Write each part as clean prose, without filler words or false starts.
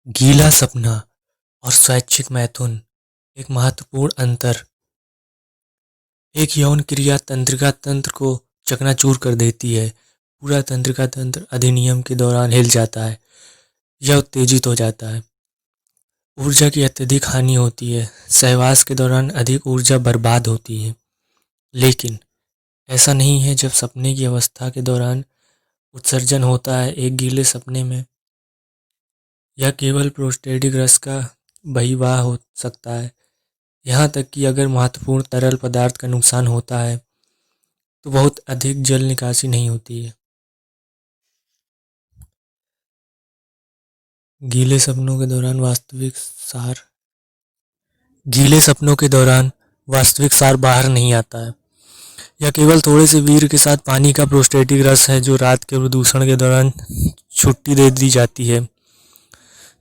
गीला सपना और स्वैच्छिक मैथुन एक महत्वपूर्ण अंतर। एक यौन क्रिया तंत्रिका तंत्र को चकनाचूर कर देती है। पूरा तंत्रिका तंत्र अधिनियम के दौरान हिल जाता है या उत्तेजित हो जाता है। ऊर्जा की अत्यधिक हानि होती है। सहवास के दौरान अधिक ऊर्जा बर्बाद होती है। लेकिन ऐसा नहीं है जब सपने की अवस्था के दौरान उत्सर्जन होता है। एक गीले सपने में यह केवल प्रोस्टेटिक रस का बहिर्वाह हो सकता है। यहाँ तक कि अगर महत्वपूर्ण तरल पदार्थ का नुकसान होता है तो बहुत अधिक जल निकासी नहीं होती है। गीले सपनों के दौरान वास्तविक सार गीले सपनों के दौरान वास्तविक सार बाहर नहीं आता है। यह केवल थोड़े से वीर्य के साथ पानी का प्रोस्टेटिक रस है जो रात के प्रदूषण के दौरान छुट्टी दे दी जाती है।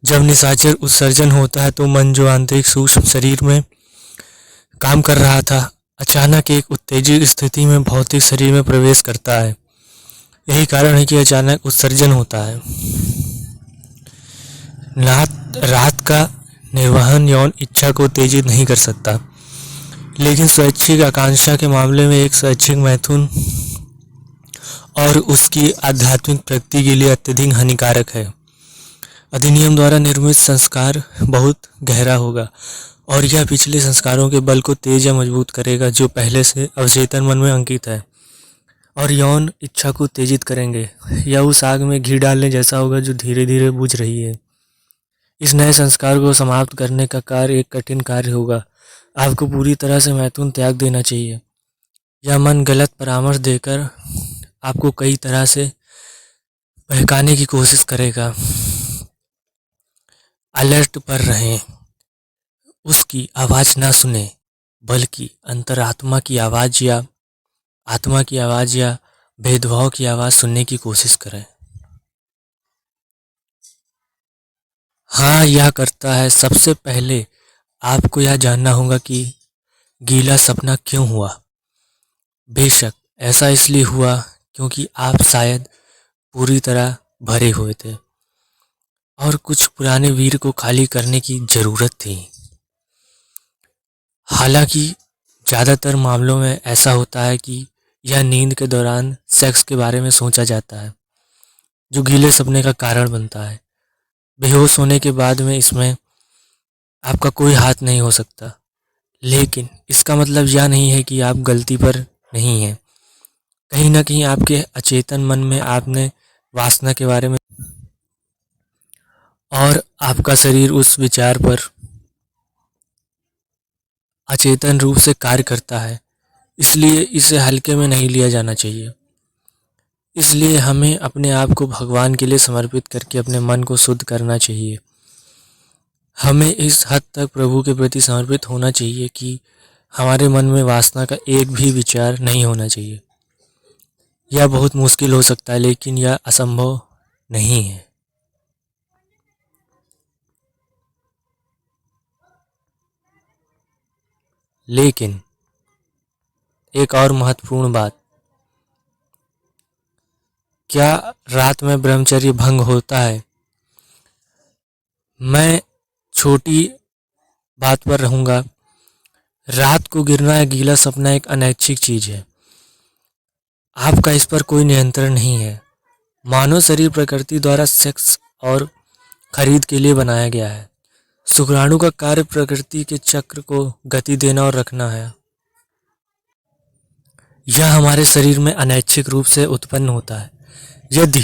जब निशाचर उत्सर्जन होता है तो मन जो आंतरिक सूक्ष्म शरीर में काम कर रहा था अचानक एक उत्तेजित स्थिति में भौतिक शरीर में प्रवेश करता है। यही कारण है कि अचानक उत्सर्जन होता है। रात का निर्वहन यौन इच्छा को उत्तेजित नहीं कर सकता, लेकिन स्वैच्छिक आकांक्षा के मामले में एक स्वैच्छिक मैथुन और उसकी आध्यात्मिक प्रगति के लिए अत्यधिक हानिकारक है। अधिनियम द्वारा निर्मित संस्कार बहुत गहरा होगा और यह पिछले संस्कारों के बल को तेज या मजबूत करेगा जो पहले से अवचेतन मन में अंकित है और यौन इच्छा को उत्तेजित करेंगे। यह उस आग में घी डालने जैसा होगा जो धीरे धीरे बुझ रही है। इस नए संस्कार को समाप्त करने का कार्य एक कठिन कार्य होगा। आपको पूरी तरह से मैथुन त्याग देना चाहिए। यह मन गलत परामर्श देकर आपको कई तरह से बहकाने की कोशिश करेगा। अलर्ट पर रहें, उसकी आवाज़ ना सुने, बल्कि अंतरात्मा की आवाज़ या आत्मा की आवाज़ या भेदभाव की आवाज़ सुनने की कोशिश करें। हाँ, यह करता है। सबसे पहले आपको यह जानना होगा कि गीला सपना क्यों हुआ। बेशक ऐसा इसलिए हुआ क्योंकि आप शायद पूरी तरह भरे हुए थे और कुछ पुराने वीर को खाली करने की ज़रूरत थी। हालांकि ज़्यादातर मामलों में ऐसा होता है कि यह नींद के दौरान सेक्स के बारे में सोचा जाता है जो गीले सपने का कारण बनता है। बेहोश होने के बाद में इसमें आपका कोई हाथ नहीं हो सकता, लेकिन इसका मतलब यह नहीं है कि आप गलती पर नहीं हैं। कहीं ना कहीं आपके अचेतन मन में आपने वासना के बारे में और आपका शरीर उस विचार पर अचेतन रूप से कार्य करता है। इसलिए इसे हल्के में नहीं लिया जाना चाहिए। इसलिए हमें अपने आप को भगवान के लिए समर्पित करके अपने मन को शुद्ध करना चाहिए। हमें इस हद तक प्रभु के प्रति समर्पित होना चाहिए कि हमारे मन में वासना का एक भी विचार नहीं होना चाहिए। यह बहुत मुश्किल हो सकता है, लेकिन यह असंभव नहीं है। लेकिन एक और महत्वपूर्ण बात, क्या रात में ब्रह्मचर्य भंग होता है? मैं छोटी बात पर रहूँगा। रात को गिरना या गीला सपना एक अनैच्छिक चीज़ है। आपका इस पर कोई नियंत्रण नहीं है। मानव शरीर प्रकृति द्वारा सेक्स और खरीद के लिए बनाया गया है। शुक्राणु का कार्य प्रकृति के चक्र को गति देना और रखना है। यह हमारे शरीर में अनैच्छिक रूप से उत्पन्न होता है। यदि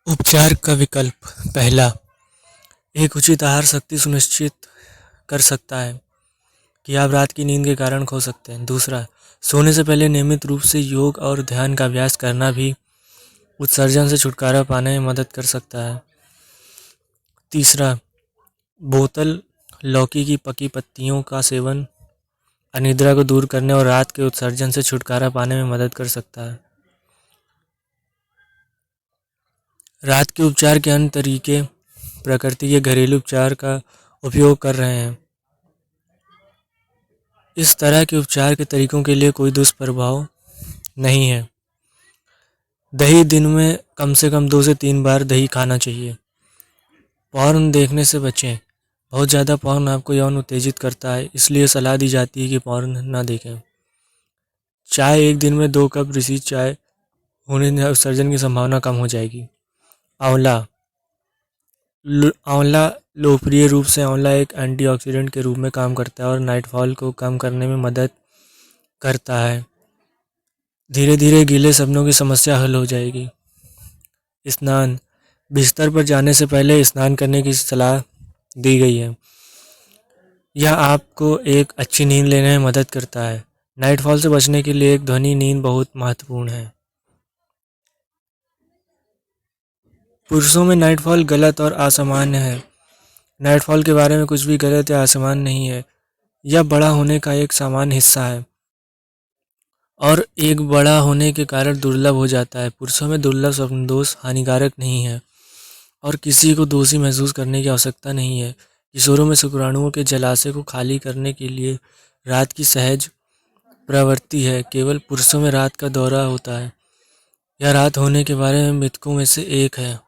उपचार का विकल्प, पहला, एक उचित आहार शक्ति सुनिश्चित कर सकता है कि आप रात की नींद के कारण खो सकते हैं। दूसरा, सोने से पहले नियमित रूप से योग और ध्यान का अभ्यास करना भी उत्सर्जन से छुटकारा पाने में मदद कर सकता है। तीसरा, बोतल लौकी की पकी पत्तियों का सेवन अनिद्रा को दूर करने और रात के उत्सर्जन से छुटकारा पाने में मदद कर सकता है। रात के उपचार के अन्य तरीके प्रकृति के घरेलू उपचार का उपयोग कर रहे हैं। इस तरह के उपचार के तरीकों के लिए कोई दुष्प्रभाव नहीं है। दही दिन में कम से कम 2 से 3 बार दही खाना चाहिए। पॉर्न देखने से बचें। बहुत ज़्यादा पॉर्न आपको यौन उत्तेजित करता है, इसलिए सलाह दी जाती है कि पॉर्न ना देखें। चाय एक दिन में 2 कप रिसीज चाय होने से उत्सर्जन की संभावना कम हो जाएगी। आंवला आंवला लोकप्रिय रूप से आंवला एक एंटीऑक्सीडेंट के रूप में काम करता है और नाइटफॉल को कम करने में मदद करता है। धीरे धीरे गीले सपनों की समस्या हल हो जाएगी। स्नान, बिस्तर पर जाने से पहले स्नान करने की सलाह दी गई है। यह आपको एक अच्छी नींद लेने में मदद करता है। नाइटफॉल से बचने के लिए एक ध्वनि नींद बहुत महत्वपूर्ण है। पुरुषों में नाइटफॉल गलत और असामान्य है। नाइटफॉल के बारे में कुछ भी गलत या असामान्य नहीं है। यह बड़ा होने का एक सामान्य हिस्सा है और एक बड़ा होने के कारण दुर्लभ हो जाता है। पुरुषों में दुर्लभ स्वप्न दोष हानिकारक नहीं है और किसी को दोषी महसूस करने की आवश्यकता नहीं है। किशोरों में शुक्राणुओं के जलाशय को खाली करने के लिए रात की सहज प्रवृत्ति है। केवल पुरुषों में रात का दौरा होता है। यह रात होने के बारे में मिथकों में से एक है।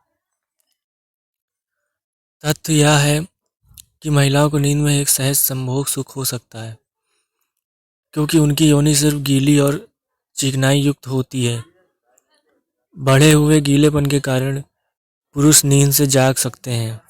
तथ्य यह है कि महिलाओं को नींद में एक सहज संभोग सुख हो सकता है क्योंकि उनकी योनि सिर्फ गीली और चिकनाई युक्त होती है। बढ़े हुए गीलेपन के कारण पुरुष नींद से जाग सकते हैं।